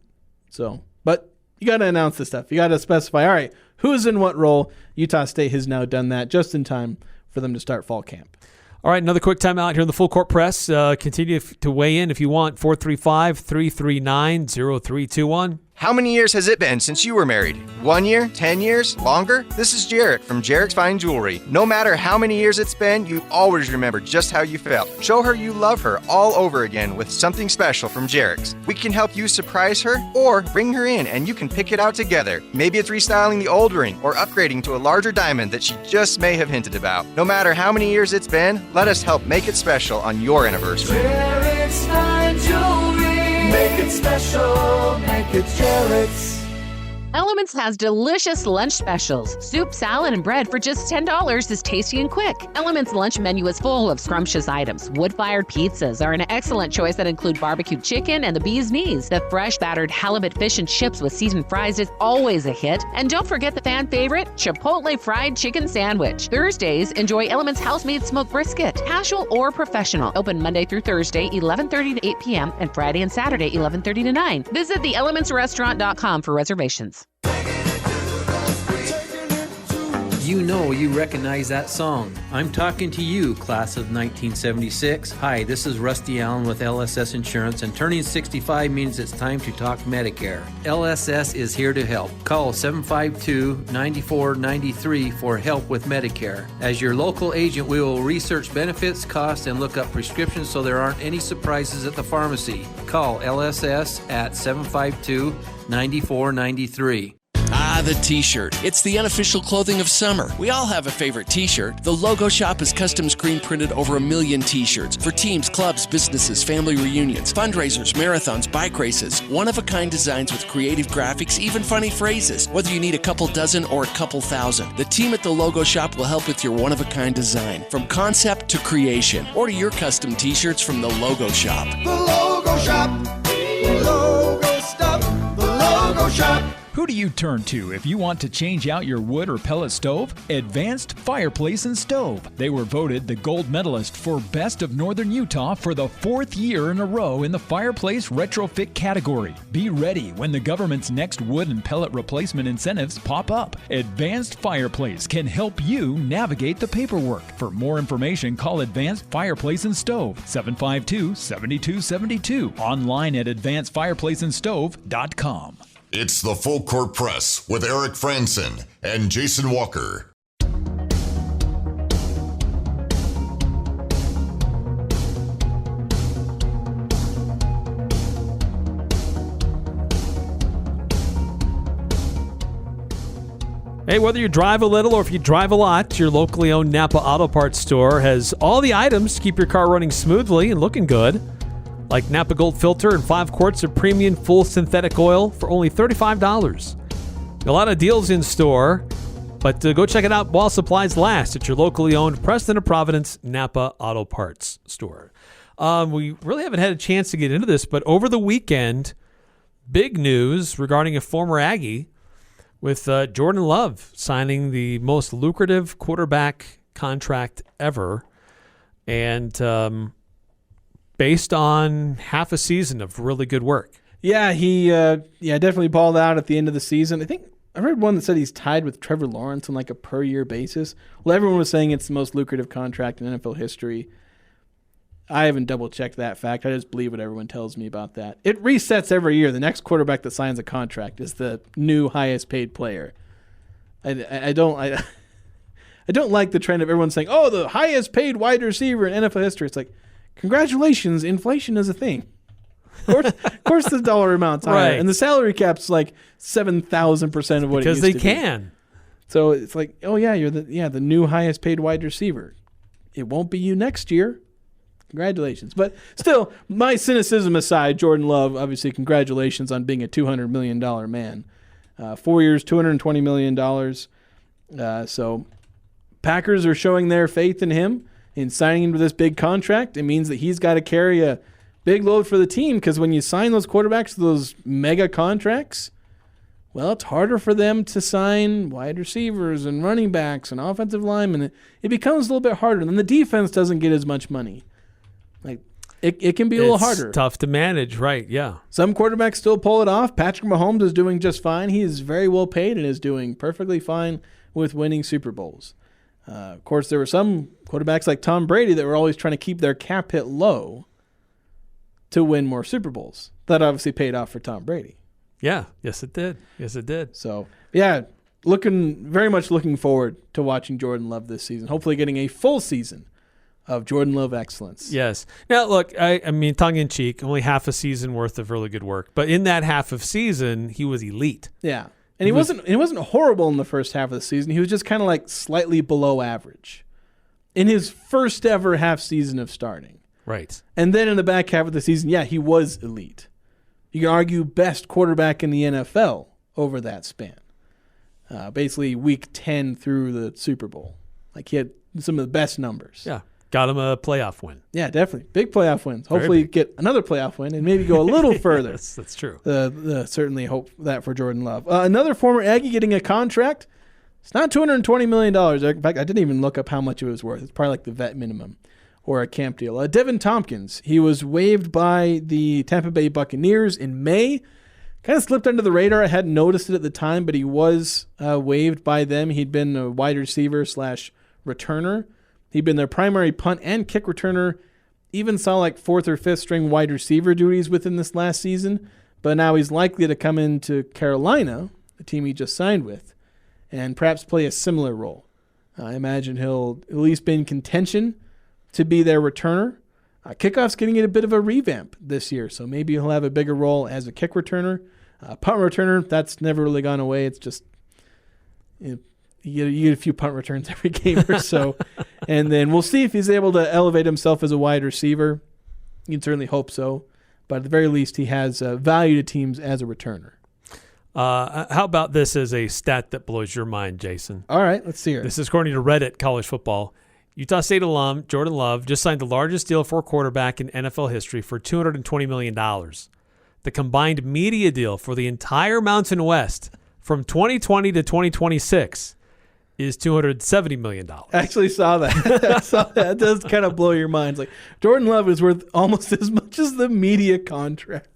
So, but you got to announce this stuff. You got to specify, all right, who's in what role. Utah State has now done that just in time for them to start fall camp. All right, another quick timeout here in the Full Court Press. Continue to weigh in if you want. 435-339-0321. How many years has it been since you were married? 1 year? 10 years? Longer? This is Jarek from Jarek's Fine Jewelry. No matter how many years it's been, you always remember just how you felt. Show her you love her all over again with something special from Jarek's. We can help you surprise her or bring her in and you can pick it out together. Maybe it's restyling the old ring or upgrading to a larger diamond that she just may have hinted about. No matter how many years it's been, let us help make it special on your anniversary. Jarek's Fine Jewelry. Make it special, make it Jarek's. Elements has delicious lunch specials. Soup, salad, and bread for just $10 is tasty and quick. Elements lunch menu is full of scrumptious items. Wood-fired pizzas are an excellent choice that include barbecued chicken and the bee's knees. The fresh battered halibut fish and chips with seasoned fries is always a hit. And don't forget the fan favorite, Chipotle fried chicken sandwich. Thursdays, enjoy Elements house-made smoked brisket, casual or professional. Open Monday through Thursday, 11:30 to 8 p.m. and Friday and Saturday, 11:30 to 9. Visit theelementsrestaurant.com for reservations. You know you recognize that song. I'm talking to you, class of 1976. Hi, this is Rusty Allen with LSS Insurance, and turning 65 means it's time to talk Medicare. LSS is here to help. Call 752-9493 for help with Medicare. As your local agent, we will research benefits, costs, and look up prescriptions so there aren't any surprises at the pharmacy. Call LSS at 752-9493. Ah, the t-shirt. It's the unofficial clothing of summer. We all have a favorite t-shirt. The Logo Shop has custom screen printed over 1 million t-shirts for teams, clubs, businesses, family reunions, fundraisers, marathons, bike races. One-of-a-kind designs with creative graphics, even funny phrases. Whether you need a couple dozen or a couple thousand, the team at the Logo Shop will help with your one-of-a-kind design. From concept to creation. Order your custom t-shirts from the Logo Shop. The Logo Shop. Logo stuff. The Logo Shop. Who do you turn to if you want to change out your wood or pellet stove? Advanced Fireplace and Stove. They were voted the gold medalist for Best of Northern Utah for the 4th year in a row in the fireplace retrofit category. Be ready when the government's next wood and pellet replacement incentives pop up. Advanced Fireplace can help you navigate the paperwork. For more information, call Advanced Fireplace and Stove, 752-7272. Online at advancedfireplaceandstove.com. It's the Full Court Press with Eric Frandsen and Jason Walker. Hey, whether you drive a little or if you drive a lot, your locally owned Napa Auto Parts store has all the items to keep your car running smoothly and looking good. Like Napa Gold Filter and 5 quarts of premium full synthetic oil for only $35. A lot of deals in store, but go check it out while supplies last at your locally owned Preston and Providence Napa Auto Parts store. We really haven't had a chance to get into this, but over the weekend, big news regarding a former Aggie with Jordan Love signing the most lucrative quarterback contract ever. And based on half a season of really good work. Yeah, he definitely balled out at the end of the season. I think I read one that said he's tied with Trevor Lawrence on like a per year basis. Well, everyone was saying it's the most lucrative contract in NFL history. I haven't double checked that fact. I just believe what everyone tells me about that. It resets every year. The next quarterback that signs a contract is the new highest paid player. I don't like the trend of everyone saying, "Oh, the highest paid wide receiver in NFL history." It's like, congratulations, inflation is a thing. Of course the dollar amount's higher. Right. And the salary cap's like 7,000% of what it used to be. Because they can. So it's like, oh yeah, you're the new highest paid wide receiver. It won't be you next year. Congratulations. But still, my cynicism aside, Jordan Love, obviously congratulations on being a $200 million man. 4 years, $220 million. So Packers are showing their faith in him. In signing him to this big contract, it means that he's got to carry a big load for the team, because when you sign those quarterbacks to those mega contracts, well, it's harder for them to sign wide receivers and running backs and offensive linemen. It becomes a little bit harder. And the defense doesn't get as much money. Like it can be a little harder. It's tough to manage, right, yeah. Some quarterbacks still pull it off. Patrick Mahomes is doing just fine. He is very well paid and is doing perfectly fine with winning Super Bowls. Of course, there were some quarterbacks like Tom Brady that were always trying to keep their cap hit low to win more Super Bowls. That obviously paid off for Tom Brady. Yeah, yes it did. Yes it did. So, yeah, very much looking forward to watching Jordan Love this season. Hopefully getting a full season of Jordan Love excellence. Yes. Now, look, I mean, tongue-in-cheek, only half a season worth of really good work. But in that half of season, he was elite. Yeah. And he wasn't horrible in the first half of the season. He was just kind of like slightly below average in his first ever half season of starting. Right. And then in the back half of the season, yeah, he was elite. You can argue best quarterback in the NFL over that span. Basically week 10 through the Super Bowl. Like, he had some of the best numbers. Yeah. Got him a playoff win. Yeah, definitely. Big playoff wins. Hopefully get another playoff win and maybe go a little further. That's true. Certainly hope that for Jordan Love. Another former Aggie getting a contract. It's not $220 million. In fact, I didn't even look up how much it was worth. It's probably like the vet minimum or a camp deal. Deven Thompkins. He was waived by the Tampa Bay Buccaneers in May. kind of slipped under the radar. I hadn't noticed it at the time, but he was waived by them. He'd been a wide receiver / returner. He'd been their primary punt and kick returner. Even saw like 4th or 5th string wide receiver duties within this last season. But now he's likely to come into Carolina, the team he just signed with, and perhaps play a similar role. I imagine he'll at least be in contention to be their returner. Kickoff's getting a bit of a revamp this year, so maybe he'll have a bigger role as a kick returner. Punt returner, that's never really gone away. It's just you get a few punt returns every game or so. And then we'll see if he's able to elevate himself as a wide receiver. You can certainly hope so. But at the very least, he has value to teams as a returner. How about this as a stat that blows your mind, Jason? All right, let's see here. This is according to Reddit College Football. Utah State alum Jordan Love just signed the largest deal for a quarterback in NFL history for $220 million. The combined media deal for the entire Mountain West from 2020 to 2026 is $270 million. I actually saw that. I saw that. It does kind of blow your mind. It's like Jordan Love is worth almost as much as the media contract.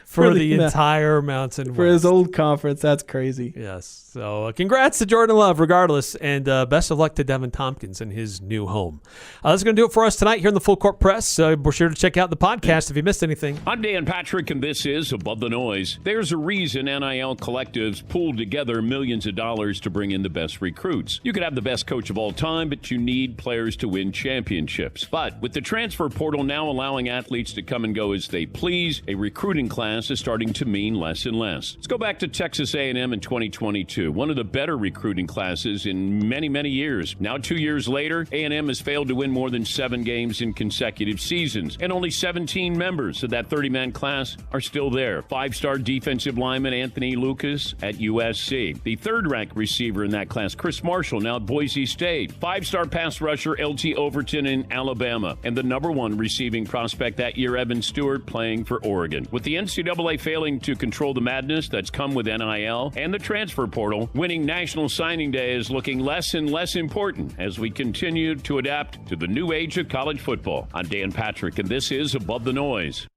For the entire Mountain West. For his old conference. That's crazy. Yes. So congrats to Jordan Love regardless, and best of luck to Deven Thompkins in his new home. That's going to do it for us tonight here in the Full Court Press. Be sure to check out the podcast if you missed anything. I'm Dan Patrick, and this is Above the Noise. There's a reason NIL collectives pooled together millions of dollars to bring in the best recruits. You could have the best coach of all time, but you need players to win championships. But with the transfer portal now allowing athletes to come and go as they please, a recruiting class is starting to mean less and less. Let's go back to Texas A&M in 2022, one of the better recruiting classes in many, many years. Now 2 years later, A&M has failed to win more than 7 games in consecutive seasons, and only 17 members of that 30-man class are still there. 5-star defensive lineman Anthony Lucas at USC. The 3rd-ranked receiver in that class, Chris Marshall, now at Boise State. 5-star pass rusher LT Overton in Alabama. And the number 1 receiving prospect that year, Evan Stewart, playing for Oregon. With the NCAA failing to control the madness that's come with NIL and the transfer portal, winning National Signing Day is looking less and less important as we continue to adapt to the new age of college football. I'm Dan Patrick, and this is Above the Noise.